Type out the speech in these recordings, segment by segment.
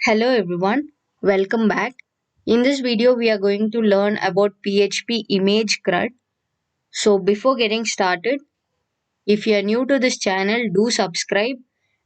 Hello everyone, welcome back. In this video, we are going to learn about PHP Image CRUD. So before getting started, if you are new to this channel, do subscribe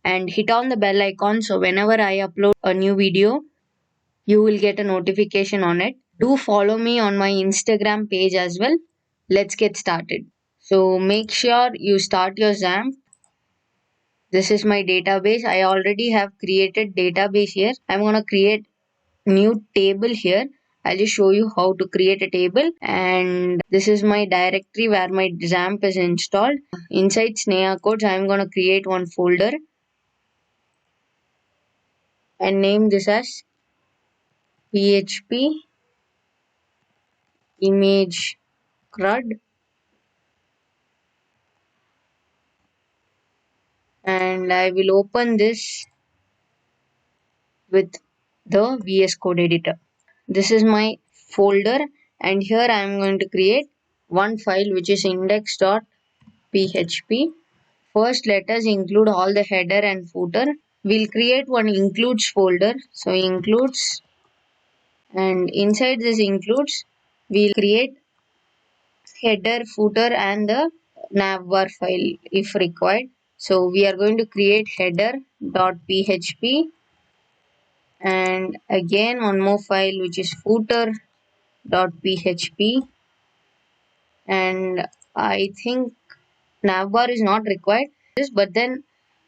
and hit on the bell icon so whenever I upload a new video, you will get a notification on it. Do follow me on my Instagram page as well. Let's get started. So make sure you start your XAMPP. This is my database. I already have created database here. I'm going to create new table here. I'll just show you how to create a table, and this is my directory where my XAMPP is installed. Inside snehacodes, I'm going to create one folder and name this as PHP Image CRUD, and I will open this with the VS Code editor. This is my folder, and here I am going to create one file which is index.php. First, let us include all the header and footer. We'll create one includes folder. So includes, and inside this includes, we'll create header, footer and the navbar file if required. So we are going to create header.php and again one more file which is footer.php, and I think navbar is not required, but then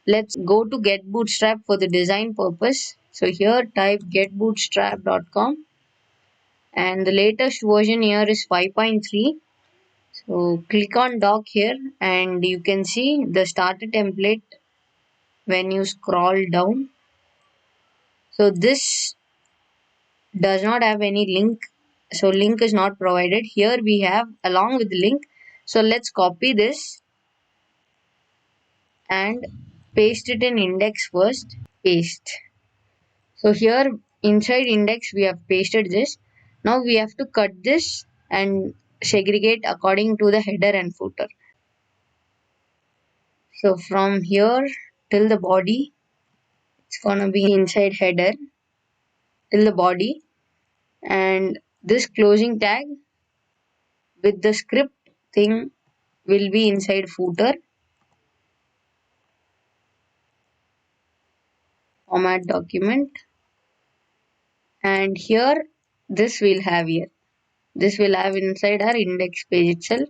let's go to get bootstrap for the design purpose. So here type getbootstrap.com, and the latest version here is 5.3. So click on doc here and you can see the starter template when you scroll down. So this does not have any link, so link is not provided. Here we have along with the link. So let's copy this and paste it in index first. Paste. So here inside index we have pasted this. Now we have to cut this and segregate according to the header and footer. So from here till the body, it's gonna be inside header till the body, and this closing tag with the script thing will be inside footer. Format document, and here this will have here. This will have inside our index page itself.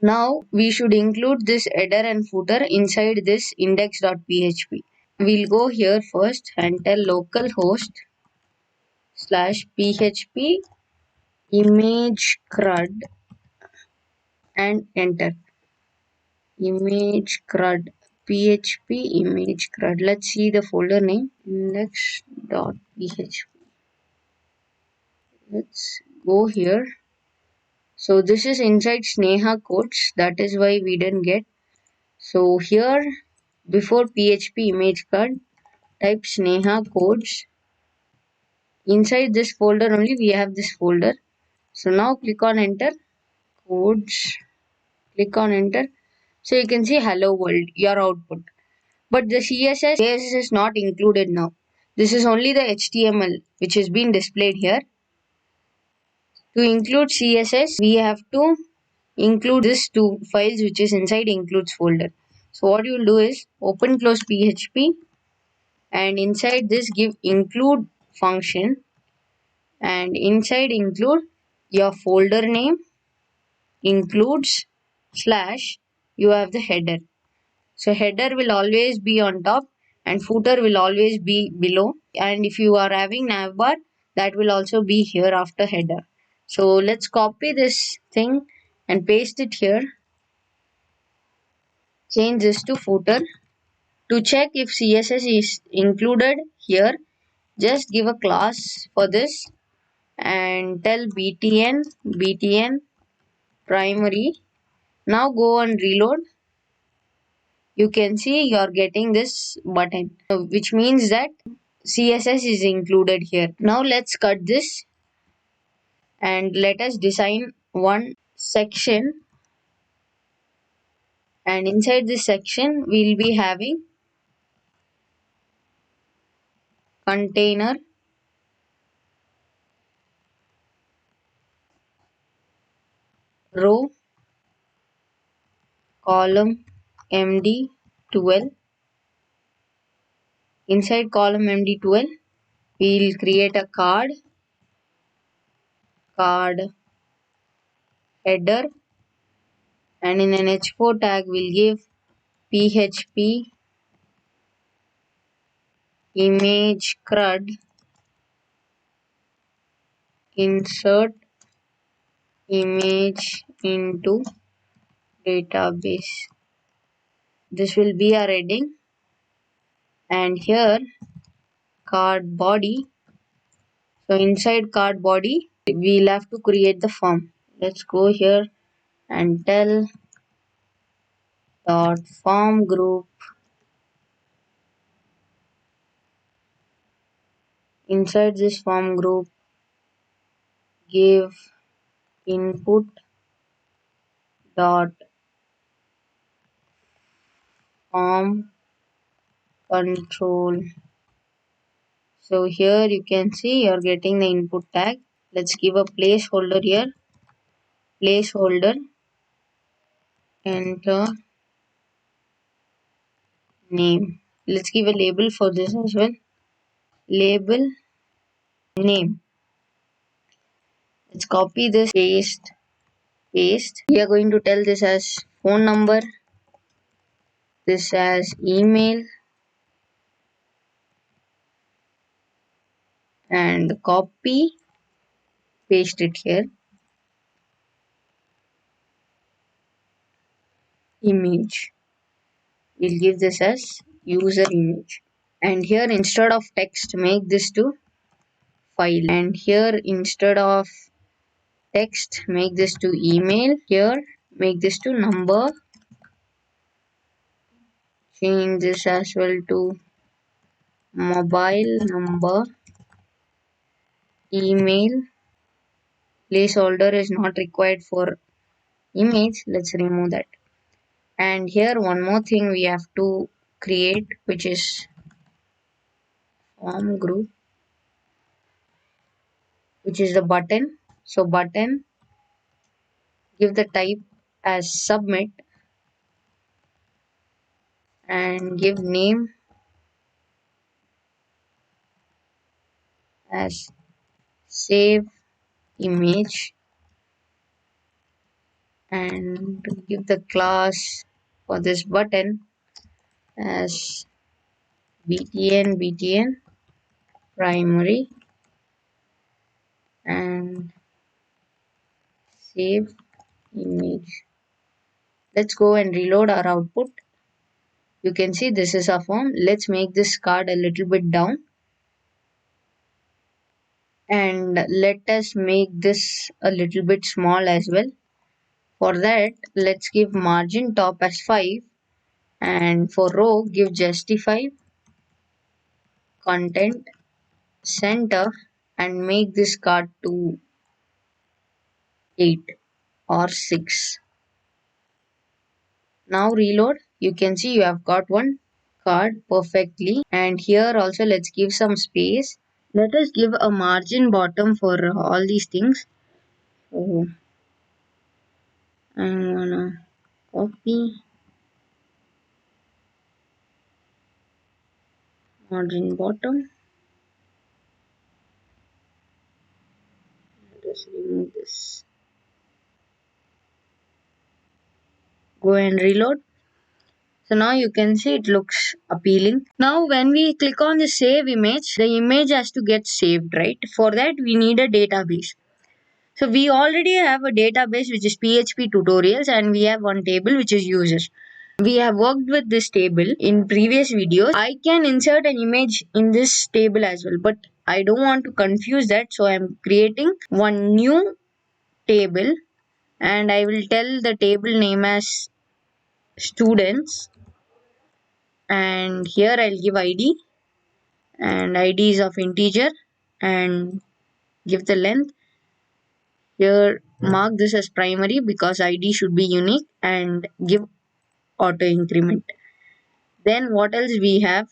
Now we should include this header and footer inside this index.php. We'll go here first and tell localhost /php image crud and enter. Image crud, php image crud. Let's see the folder name, index.php. Let's go here. So this is inside snehacodes, that is why we didn't get. So here before PHP image CRUD, type snehacodes. Inside this folder only we have this folder. So now click on enter. Codes. Click on enter. So you can see hello world, your output. But the CSS is not included now. This is only the HTML which is being displayed here. To include CSS, we have to include these two files which is inside includes folder. So what you will do is open close PHP and inside this give include function, and inside include your folder name includes slash you have the header. So header will always be on top and footer will always be below, and if you are having navbar, that will also be here after header. So let's copy this thing and paste it here. Change this to footer. To check if CSS is included here, just give a class for this and tell btn primary. Now go and reload. You can see you are getting this button, which means that CSS is included here. Now let's cut this and let us design one section, and inside this section we'll be having container row column md12. Inside column md12 we'll create a card header, and in an h4 tag we'll give PHP Image CRUD insert image into database. This will be our heading, and here card body. So inside card body we'll have to create the form. Let's go here and tell dot form group. Inside this form group give input dot form control. So here you can see you're getting the input tag. Let's give a placeholder here. Placeholder, enter name. Let's give a label for this as well. Label name. Let's copy this, paste. We are going to tell this as phone number, this as email, and copy, paste it here. Image. We'll give this as user image. And here instead of text, make this to file. And here instead of text, make this to email. Here make this to number. Change this as well to mobile number. Email. Placeholder is not required for image. Let's remove that. And here one more thing we have to create, which is form group, which is the button. So button, give the type as submit, and give name as save image, and give the class for this button as btn primary, and save image. Let's go and reload our output. You can see this is a form. Let's make this card a little bit down, and let us make this a little bit small as well. For that, let's give margin top as 5, and for row give justify content center, and make this card to 8 or 6. Now reload. You can see you have got one card perfectly, and here also let's give some space. Let us give a margin bottom for all these things. So I'm gonna copy margin bottom. Just remove this. Go and reload. So now you can see it looks appealing. Now when we click on the save image, the image has to get saved, right? For that we need a database. So we already have a database which is PHP tutorials, and we have one table which is users. We have worked with this table in previous videos. I can insert an image in this table as well, but I don't want to confuse that. So I am creating one new table, and I will tell the table name as students, and here I'll give ID, and ID is of integer, and give the length. Here mark this as primary because ID should be unique, and give auto increment. Then what else we have?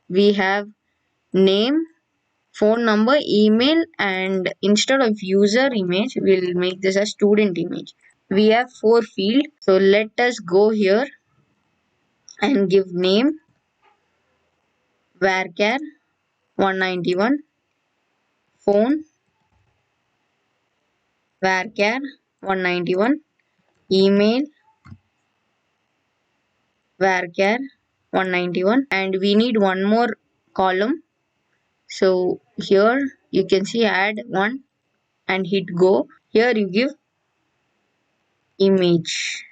We have name, phone number, email, and instead of user image, we'll make this a student image. We have 4 fields. So let us go here and give name varchar 191, phone varchar 191, email varchar 191, and we need one more column. So here you can see add one and hit go. Here you give image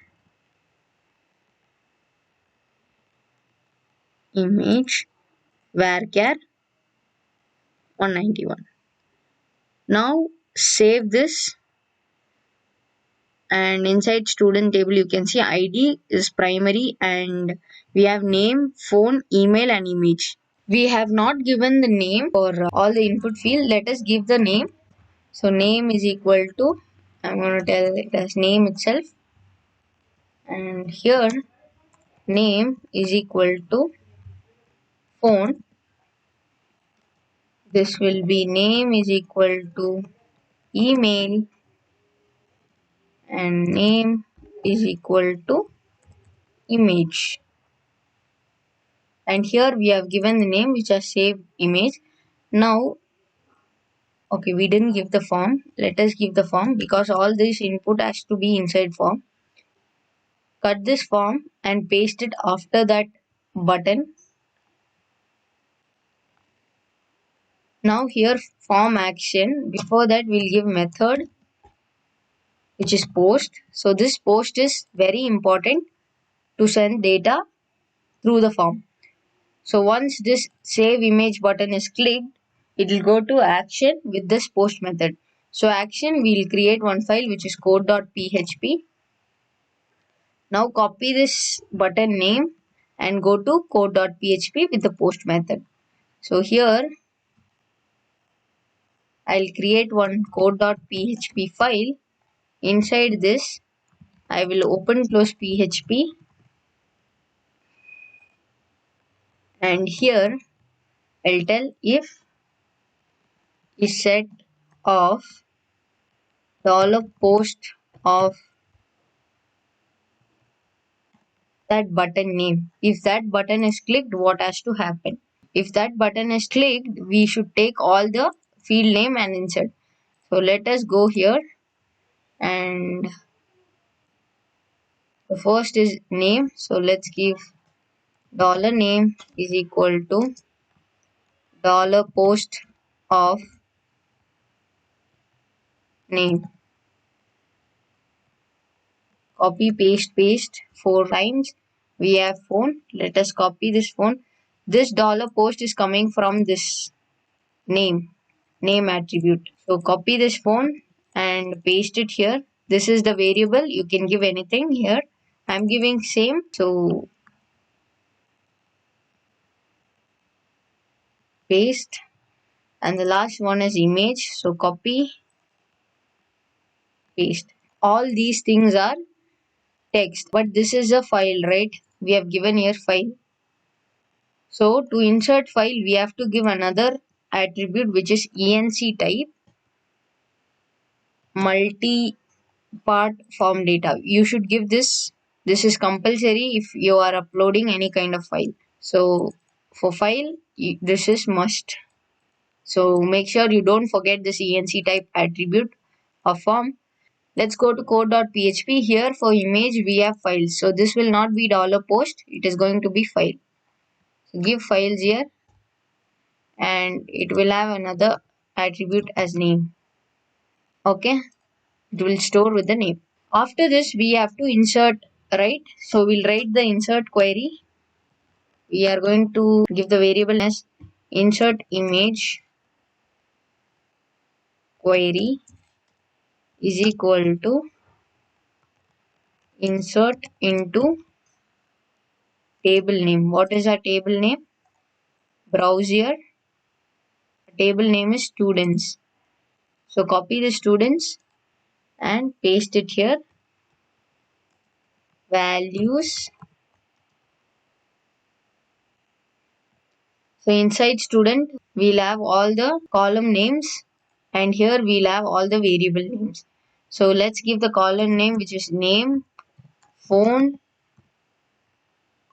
varchar 191. Now save this, and inside student table you can see id is primary and we have name, phone, email and image. We have not given the name for all the input field. Let us give the name. So name is equal to, I'm going to tell it as name itself, and here name is equal to phone. This will be name is equal to email, and name is equal to image. And here we have given the name which has saved image. Now, okay, we didn't give the form. Let us give the form because all this input has to be inside form. Cut this form and paste it after that button. Now here form action. Before that we'll give method which is post. So this post is very important to send data through the form. So once this save image button is clicked, it will go to action with this post method. So action, we'll create one file which is code.php. Now copy this button name and go to code.php with the post method. So here I'll create one code.php file. Inside this I will open close PHP, and here I'll tell if is set of $post of that button name. If that button is clicked, what has to happen? If that button is clicked, we should take all the field name and insert. So let us go here, and the first is name. So let's give $name is equal to $post of name. Copy paste 4 times. We have phone. Let us copy this phone. This $post is coming from this name attribute. So copy this phone and paste it here. This is the variable. You can give anything here. I'm giving same. So paste, and the last one is image. So copy, paste. All these things are text, but this is a file, right? We have given here file. So to insert file, we have to give another attribute which is enc type multi part form data. You should give this. This is compulsory if you are uploading any kind of file. So for file, this is must. So make sure you don't forget this enc type attribute of form. Let's go to code.php. Here for image we have files. So this will not be $post. It is going to be file. So give files here, and it will have another attribute as name. Okay, it will store with the name. After this we have to insert, right? So we'll write the insert query. We are going to give the variable as insert image query is equal to insert into table name. What is our table name? Browse here. Table name is students. So copy the students and paste it here. Values. So inside student, we'll have all the column names, and here we'll have all the variable names. So let's give the column name, which is name, phone,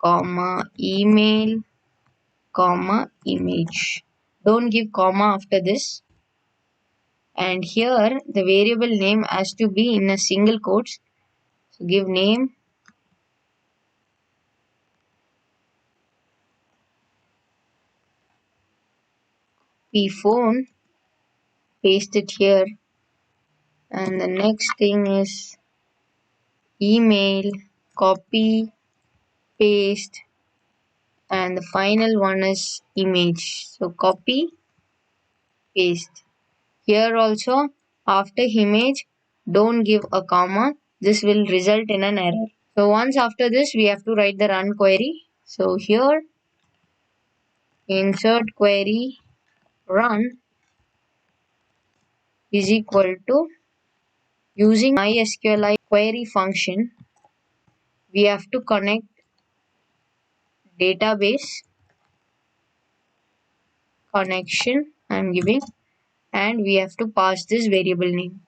comma, email, comma, image. Don't give comma after this. And here the variable name has to be in a single quotes. So give name, phone, paste it here. And the next thing is email, copy, paste, and the final one is image. So copy, paste. Here also after image, don't give a comma. This will result in an error. So once after this, we have to write the run query. So here insert query run is equal to, using MySQL query function, we have to connect database connection I'm giving, and we have to pass this variable name.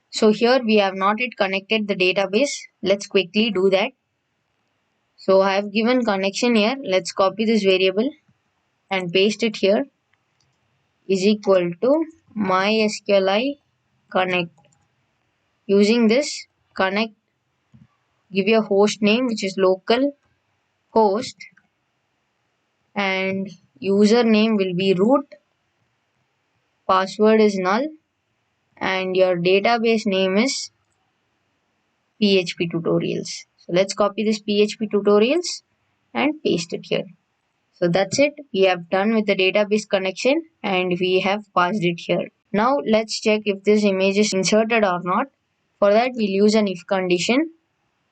So here we have not yet connected the database. Let's quickly do that. So I have given connection here. Let's copy this variable and paste it here, is equal to MySQL connect. Using this connect, give your host name, which is local host, and username will be root, password is null, and your database name is PHP tutorials. So let's copy this PHP tutorials and paste it here. So that's it. We have done with the database connection and we have passed it here. Now let's check if this image is inserted or not. For that we'll use an if condition.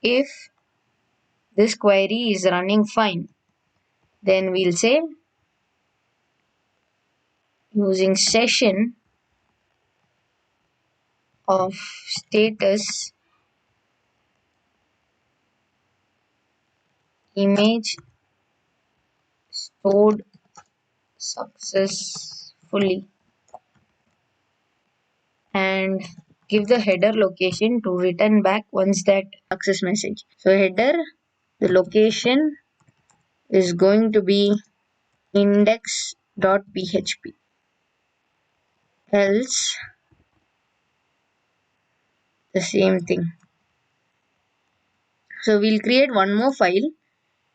If this query is running fine, then we'll say using session of status image stored successfully, and give the header location to return back once that success message. So header, the location is going to be index.php, else the same thing. So we'll create one more file.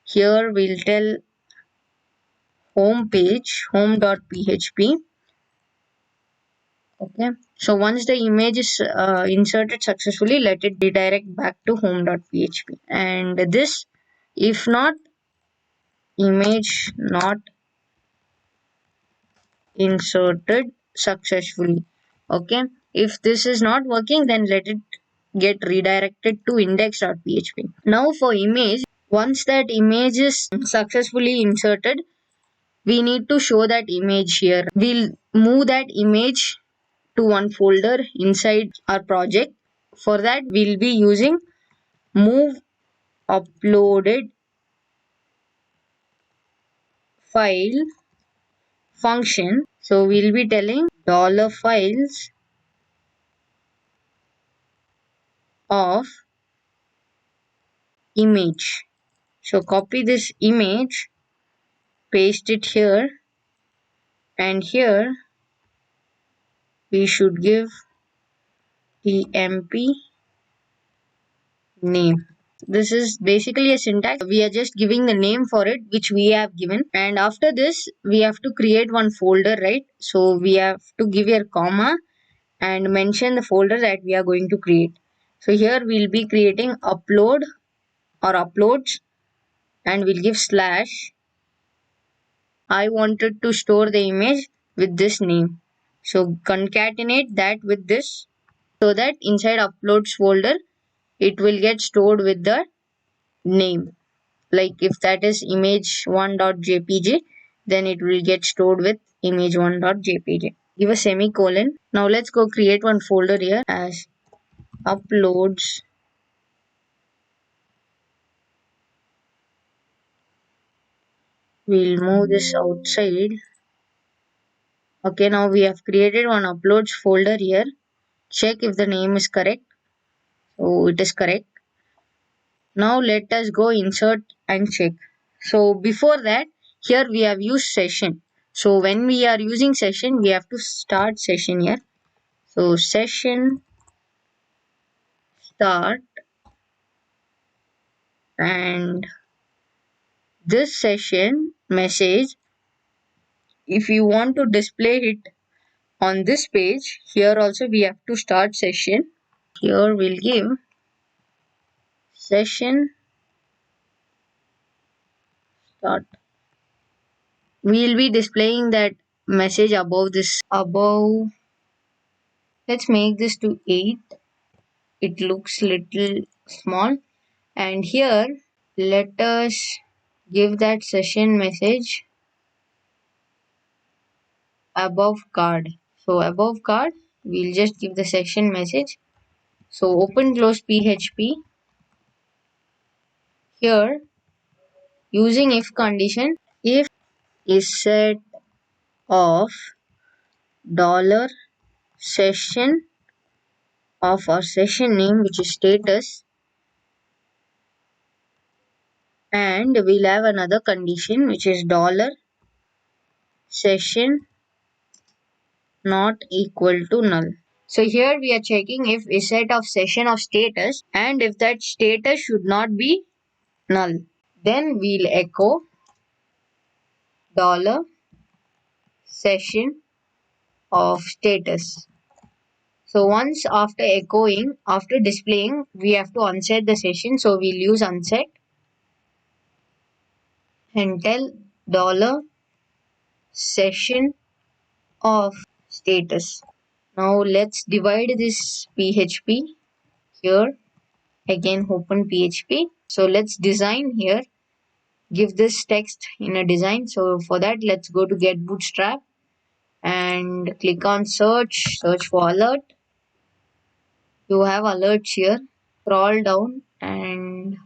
Here we'll tell home page, home.php. Okay, so once the image is inserted successfully, let it redirect back to home.php. And this, if not, image not inserted successfully. Okay, if this is not working, then let it get redirected to index.php. Now for image, once that image is successfully inserted, we need to show that image here. We'll move that image to one folder inside our project. For that we'll be using move uploaded file function. So we'll be telling $files of image. So copy this image, paste it here, and here we should give temp name. This is basically a syntax. We are just giving the name for it, which we have given. And after this, we have to create one folder, right? So we have to give a comma and mention the folder that we are going to create. So here we'll be creating upload or uploads, and we'll give slash. I wanted to store the image with this name. So concatenate that with this, so that inside uploads folder, it will get stored with the name. Like if that is image1.jpg, then it will get stored with image1.jpg. Give a semicolon. Now let's go create one folder here as uploads. We'll move this outside. Okay, now we have created one uploads folder here. Check if the name is correct. So it is correct. Now let us go insert and check. So before that, here we have used session. So when we are using session, we have to start session here. So session start, and this session message, if you want to display it on this page, here also we have to start session. Here we'll give session start. We'll be displaying that message above this. Above, let's make this to 8. It looks little small. And here let us give that session message above card. So above card, we'll just give the session message. So open close PHP. Here using if condition, if is set of dollar session of our session name, which is status, and we'll have another condition which is dollar session not equal to null. So here we are checking if is set of session of status, and if that status should not be null, then we'll echo dollar session of status. So once after echoing, after displaying, we have to unset the session. So we'll use unset and tell dollar session of status. Now let's divide this PHP here. Again open PHP. So let's design here. Give this text in a design. So for that, let's go to get bootstrap and click on search for alert. You have alerts here. Scroll down and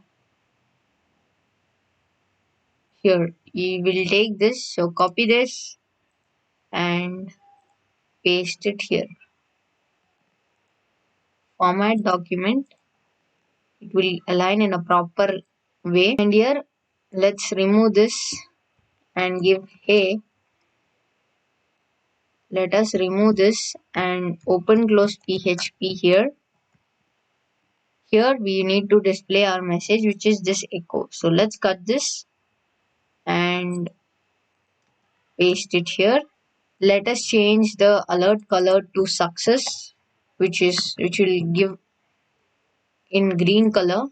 here you will take this. So copy this and paste it here. Format document. It will align in a proper way. And here let's remove this and give hey. Let us remove this and open close PHP here. Here we need to display our message, which is this echo. So let's cut this and paste it here. Let us change the alert color to success, which will give in green color.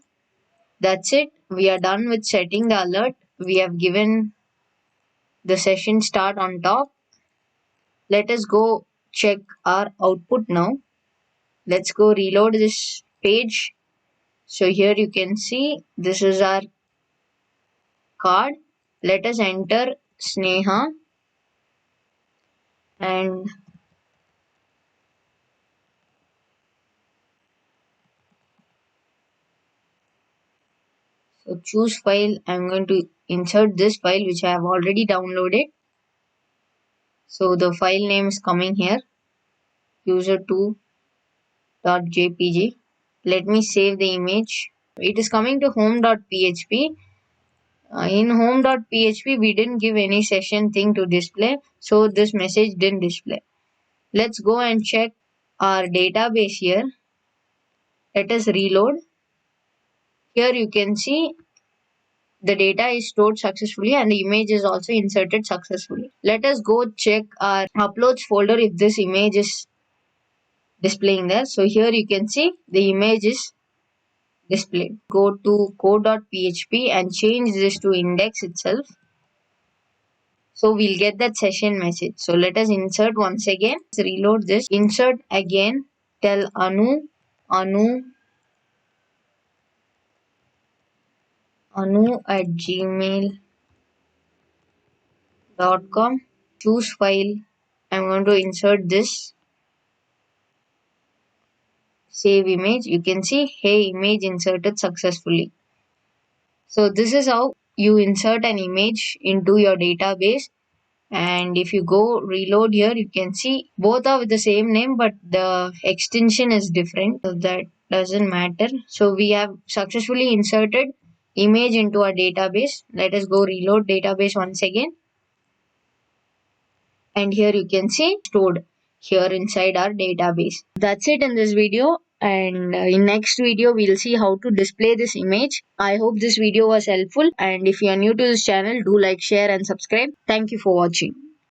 That's it. We are done with setting the alert. We have given the session start on top. Let us go check our output now. Let's go reload this page. So here you can see this is our card. Let us enter Sneha and so choose file. I'm going to insert this file which I have already downloaded. So the file name is coming here, user2.jpg. Let me save the image. It is coming to home.php. In home.php we didn't give any session thing to display, so this message didn't display. Let's go and check our database here. Let us reload. Here you can see the data is stored successfully and the image is also inserted successfully. Let us go check our uploads folder if this image is displaying there. So here you can see the image is displayed. Go to code.php and change this to index itself. So we'll get that session message. So let us insert once again. Let's reload this. Insert again. Tell Anu at gmail.com. Choose file. I'm going to insert this. Save image. You can see hey, image inserted successfully. So this is how you insert an image into your database And if you go reload here, you can see both are with the same name, but the extension is different. So that doesn't matter. So we have successfully inserted image into our database. Let us go reload database once again. And here you can see stored here inside our database. That's it in this video, and in next video we'll see how to display this image. I hope this video was helpful, and if you are new to this channel, do like, share and subscribe. Thank you for watching.